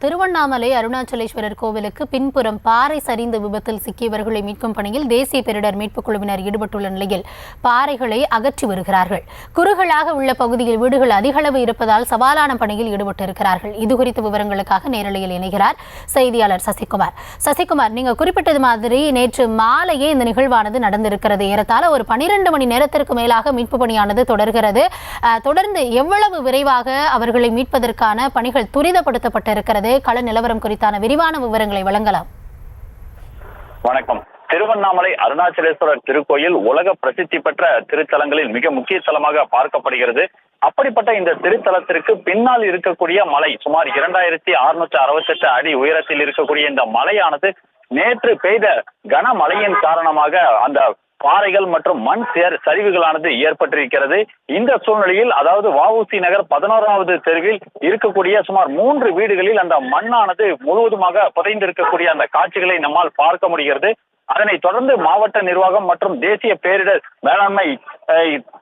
திருவண்ணாமலை அருணாச்சலேஸ்வரர் கோவிலுக்கு பின்புறம் பாறை சரிந்து விபத்தில் சிக்கியவர்களை மீட்கும் பணியில் தேசிய பேரிடர் மீட்புக் குழுவினர் ஈடுபட்டுள்ள நிலையில் பாறைகளை அகற்றி வருகிறார்கள். குறுகலாக உள்ள பகுதியில் வீடுகள் அதிக அளவு இருப்பதால் சவாலான பணியில் ஈடுபட்டிருக்கிறார்கள். இதுகுறித்த விவரங்களுக்காக நேரலையில் இணைகிறார் செய்தியாளர் சசிகுமார். சசிகுமார், நீங்க குறிப்பிட்டது மாதிரி நேற்று மாலையே இந்த நிகழ்வானது நடந்திருக்கிறது. ஏறத்தாழ ஒரு 12 மணி நேரத்திற்கு மேலாக மீட்பு பணியானது தொடர்கிறது. தொடர்ந்து எவ்வளவு விரைவாக அவர்களை மீட்பதற்கான பணிகள் துரிதப்படுத்தப்பட்டிருக்கிறது? கள நிலவரம் குறித்தான விரிவான விவரங்களை வழங்கலாம். வணக்கம். திருவண்ணாமலை அருணாச்சலேஸ்வரர் திருக்கோயில் உலக பிரசித்தி பெற்ற திருத்தலங்களில் மிக முக்கிய தலமாக பார்க்கப்படுகிறது. அப்படிப்பட்ட இந்த திருத்தலத்திற்கு பின்னால் இருக்கக்கூடிய மலை சுமார் 2668 அடி உயரத்தில் இருக்கக்கூடிய இந்த மலையானது நேற்று பெய்த கனமழையின் காரணமாக அந்த பாறைகள் மற்றும் மண் சரிவுகளானது ஏற்பட்டிருக்கிறது. இந்த சூழ்நிலையில் அதாவது வஉசி நகர் 11வது தெருவில் இருக்கக்கூடிய சுமார் 3 வீடுகளில் அந்த மண்ணானது முழுவதுமாக புதைந்திருக்கக்கூடிய அந்த காட்சிகளை நம்மால் பார்க்க முடிகிறது. அதனைத் தொடர்ந்து மாவட்ட நிர்வாகம் மற்றும் தேசிய பேரிடர் மேலாண்மை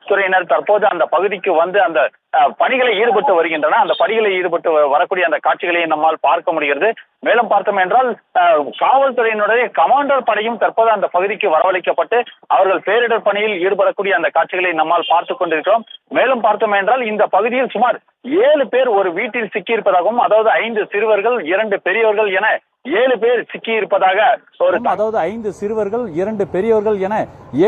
துறையினர் தற்போது அந்த பகுதிக்கு வந்து அந்த பணிகளை ஈடுபட்டு வருகின்றன. அந்த பணிகளை ஈடுபட்டு வரக்கூடிய அந்த காட்சிகளை நம்மால் பார்க்க முடிகிறது. மேலும் பார்த்தோம் என்றால் காவல்துறையினுடைய கமாண்டர் படையும் தற்போது அந்த பகுதிக்கு வரவழைக்கப்பட்டு அவர்கள் பேரிடர் பணியில் ஈடுபடக்கூடிய அந்த காட்சிகளை நம்மால் பார்த்துக் கொண்டிருக்கிறோம். மேலும் பார்த்தோம் என்றால் இந்த பகுதியில் சுமார் 7 பேர் ஒரு வீட்டில் சிக்கியிருப்பதாகவும், அதாவது 5 சிறுவர்கள் 2 பெரியவர்கள் என 7 பேர் சிக்கி இருப்பதாக அதாவது 5 சிறுவர்கள் 2 பெரியவர்கள் என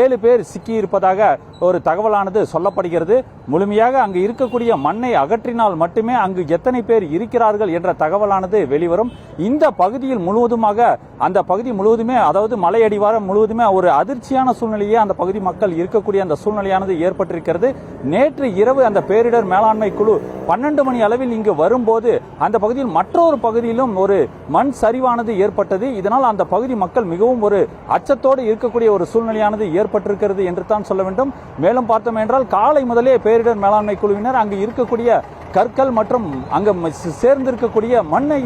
7 பேர் சிக்கி இருப்பதாக ஒரு தகவலானது சொல்லப்படுகிறது. முழுமையாக அங்கு இருக்கக்கூடிய மண்ணை அகற்றினால் மட்டுமே அங்கு எத்தனை பேர் இருக்கிறார்கள் என்ற தகவலானது வெளிவரும். இந்த பகுதியில் முழுவதுமாக அந்த பகுதி முழுவதுமே, அதாவது மலையடிவாரம் முழுவதுமே ஒரு அதிர்ச்சியான சூழ்நிலையே அந்த பகுதி மக்கள் இருக்கக்கூடிய அந்த சூழ்நிலையானது ஏற்பட்டிருக்கிறது. நேற்று இரவு அந்த பேரிடர் மேலாண்மை குழு 12 மணி அளவில் இங்கு வரும்போது அந்த பகுதியில் மற்றொரு பகுதியிலும் ஒரு மண் சரிவானது ஏற்பட்டது. இதனால் அந்த பகுதி மக்கள் மிகவும் ஒரு அச்சத்தோடு இருக்கக்கூடிய ஒரு சூழ்நிலையானது ஏற்பட்டிருக்கிறது என்று தான் சொல்ல வேண்டும். மேலும் பார்த்தோம் என்றால் காலை முதலே பேரிடர் மேலாண்மை குழுவினர் அங்கு இருக்கக்கூடிய கற்கள் மற்றும் அங்கு சேர்ந்திருக்கக்கூடிய மண்ணை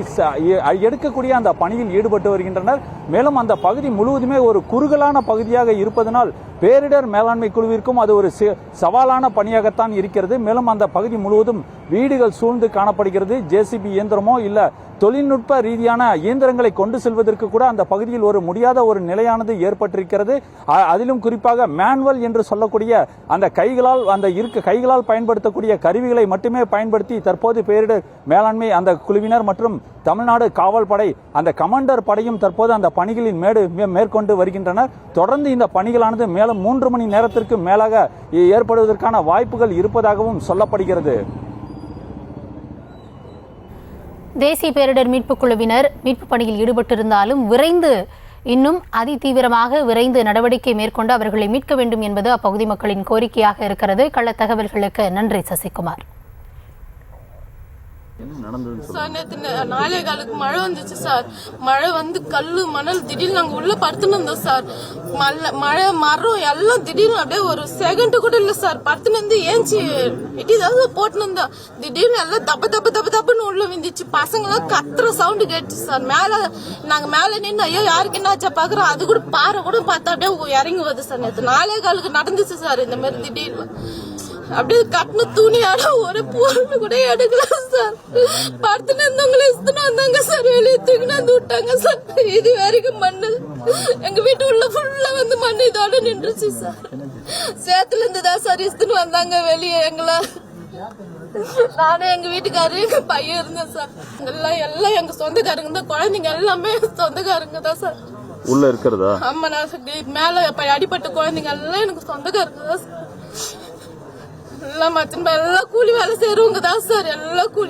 எடுக்கக்கூடிய அந்த பணியில் ஈடுபட்டு வருகின்றனர். மேலும் அந்த பகுதி முழுவதுமே ஒரு குறுகலான பகுதியாக இருப்பதனால் பேரிடர் மேலாண்மை குழுவிற்கும் அது ஒரு சவாலான பணியாகத்தான் இருக்கிறது. மேலும் அந்த பகுதி முழுவதும் வீடுகள் சூழ்ந்து காணப்படுகிறது. ஜேசிபி இயந்திரமோ இல்ல தொழில்நுட்ப ரீதியான இயந்திரங்களை கொண்டு செல்வதற்கு கூட அந்த பகுதியில் ஒரு முடியாத ஒரு நிலையானது ஏற்பட்டிருக்கிறது. அதிலும் குறிப்பாக மேனுவல் என்று சொல்லக்கூடிய அந்த கைகளால் பயன்படுத்தக்கூடிய கருவிகளை மட்டுமே பயன்படுத்தி தற்போது பேரிடர் மேலாண்மை அந்த குழுவினர் மற்றும் தமிழ்நாடு காவல் படை அந்த கமாண்டர் படையும் தற்போது அந்த பணிகளின் மேற்கொண்டு வருகின்றனர். தொடர்ந்து இந்த பணிகளானது மேலும் 3 மணி நேரத்திற்கு மேலாக ஏற்படுவதற்கான வாய்ப்புகள் இருப்பதாகவும் சொல்லப்படுகிறது. தேசிய பேரிடர் மீட்புக் குழுவினர் மீட்பு பணியில் ஈடுபட்டிருந்தாலும் இன்னும் அதிதீவிரமாக விரைந்து நடவடிக்கை மேற்கொண்டு அவர்களை மீட்க வேண்டும் என்பது அப்பகுதி மக்களின் கோரிக்கையாக இருக்கிறது. கள தகவல்களுக்கு நன்றி சசிகுமார். சார், நேற்று 4:15 மழை வந்துச்சு சார். மழை வந்து கல்லு மணல் திடீர்னு நாங்க உள்ள படுத்துன்னு இருந்தோம் சார். மழை மரம் எல்லாம் திடீர்னு அப்படியே ஒரு செகண்ட் கூட இல்ல சார். படுத்துன்னு இருந்து ஏஞ்சி இட்டிதாவது போட்டுன்னு இருந்தோம். திடீர்னு எல்லாம் தப்புன்னு உள்ள விந்துச்சு. பசங்க எல்லாம் கத்துற சவுண்டு கேட்டுச்சு சார். நாங்க மேல நின்று ஐயோ யாருக்கு என்னாச்சா பாக்குறோம். அது கூட பாறை கூட பார்த்தா அப்படியே இறங்கி வருது சார். நேற்று 4:15 நடந்துச்சு சார். இந்த மாதிரி திடீர்னு அப்படியே கட்டின துணியாட ஒரு பொருள் கூட எடுக்கல சார். படுத்துன்னு இருந்தவங்களை இஸ்துன்னு வந்தாங்க சார். வெளியே தூக்கினா வந்து விட்டாங்க சார். இது வரைக்கும் மண்ணு எங்க வீட்டு உள்ள ஃபுல்லா வந்து மண்ணு இதோட நின்றுச்சு சார். சேத்துல இருந்துதான் சார் இஸ்துன்னு வந்தாங்க வெளியே எங்களை. நானும் எங்க வீட்டுக்காரரு எங்க பையன் இருந்தேன் சார். எல்லாம் எங்க சொந்தக்காரங்க தான். குழந்தைங்க எல்லாமே சொந்தக்காரங்க தான் சார். உள்ள இருக்கிறதா? ஆமா, நான் மேல அடிப்பட்ட குழந்தைங்க எல்லாம் எனக்கு சொந்தக்காரங்க தான் சார். எல்லாம் கூலி வேலை செய்யறவங்க தான் சார். எல்லாம் கூலி